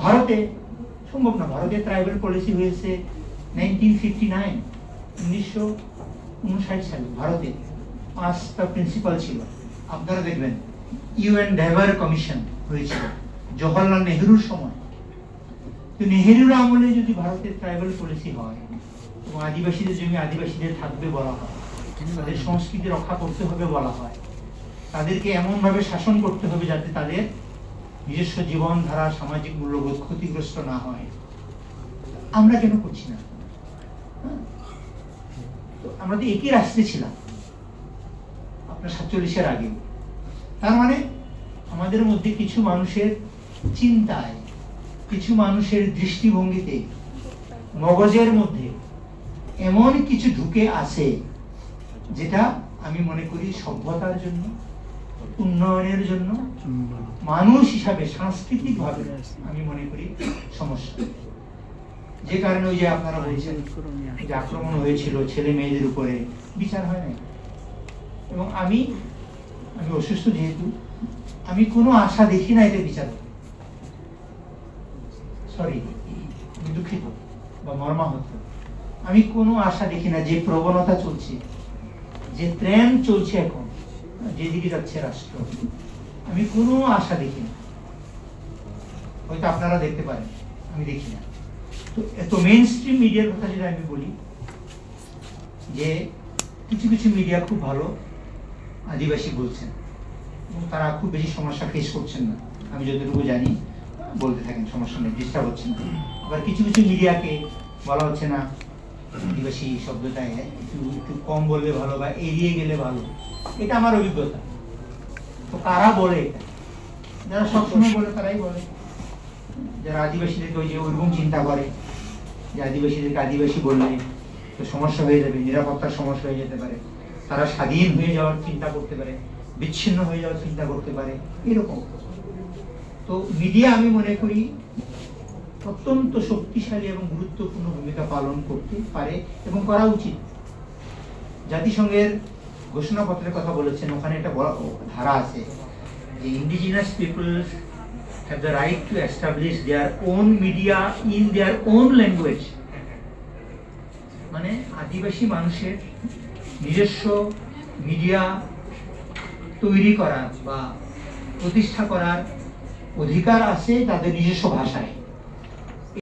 ভারতে সম্ভব না। ভারতে ট্রাইবাল পলিসি হয়েছে 1959, 1959 সালে ভারতে 5টা প্রিন্সিপাল ছিল। আপনারা দেখবেন ইউএন ডেভার কমিশন হয়েছিল জওহরলাল নেহরুর সময়। তো নেহরুর আমলে যদি ভারতের ট্রাইবাল পলিসি হয় এবং আদিবাসীদের জমি আদিবাসীদের থাকবে বলা হয়, তাদের সংস্কৃতি রক্ষা করতে হবে বলা হয়, তাদেরকে এমনভাবে শাসন করতে হবে যাতে তাদের নিজস্ব জীবনধারা সামাজিক মূল্যবোধ ক্ষতিগ্রস্ত না হয়, আমরা কেন করছি না? তো আমরা তো একই রাস্তায় ছিলাম আপনার 47-এর আগে। তার মানে আমাদের মধ্যে কিছু মানুষের চিন্তায়, কিছু মানুষের দৃষ্টিভঙ্গিতে, মগজের মধ্যে এমন কিছু ঢুকে আছে যেটা আমি মনে করি সভ্যতার জন্য, উন্নয়নের জন্য, মানুষ হিসাবে সাংস্কৃতিক ভাবে আমি মনে করি সমস্যা। যে কারণে ওই যে আপনারা বলছেন যে আক্রমণ হয়েছিল ছেলে মেয়েদের উপরে, বিচার হয় নাই। এবং আমি অসুস্থ যেহেতু আমি কোনো আশা দেখি না এতে বিচার, সরি আমি দুঃখিত বা মর্মাহত, আমি কোনো আশা দেখি না। যে প্রবণতা চলছে, যে ট্রেন্ড চলছে এখন, যেদিকে যাচ্ছে রাষ্ট্র, আমি কোনো আশা দেখি না। হয়তো আপনারা দেখতে পারেন, আমি দেখি না। তো এত মেইন স্ট্রিম মিডিয়ার কথা যেটা আমি বলি, যে কিছু কিছু মিডিয়া খুব ভালো আদিবাসী বলছেন এবং তারা খুব বেশি সমস্যা ফেস করছেন না, আমি যতটুকু জানি বলতে থাকেন, সমস্যা নেই, ডিস্টার্ব হচ্ছে না। আবার কিছু কিছু মিডিয়াকে বলা হচ্ছে না আদিবাসী শব্দটা একটু কম বললে ভালো বা এড়িয়ে গেলে ভালো। এটা আমার অভিজ্ঞতা। তো কারা বলে এটা? যারা সবসময় বলে তারাই বলে, যারা আদিবাসীদেরকে ওই যে ওইরকম চিন্তা করে যে আদিবাসীদেরকে আদিবাসী বললে তো সমস্যা হয়ে যাবে, নিরাপত্তার সমস্যা হয়ে যেতে পারে, তারা স্বাধীন হয়ে যাওয়ার চিন্তা করতে পারে, বিচ্ছিন্ন হয়ে যাওয়ার চিন্তা করতে পারে, এরকম। তো মিডিয়া আমি মনে করি অত্যন্ত শক্তিশালী এবং গুরুত্বপূর্ণ ভূমিকা পালন করতে পারে এবং করা উচিত। জাতিসংঘের ঘোষণাপত্রের কথা বলেছেন, ওখানে একটা বড় ধারা আছে যে indigenous peoples have the right to establish their own media in their own language। মানে আদিবাসী মানুষের নিজস্ব মিডিয়া তৈরি করার বা প্রতিষ্ঠা করার অধিকার আছে তাদের নিজস্ব ভাষায়।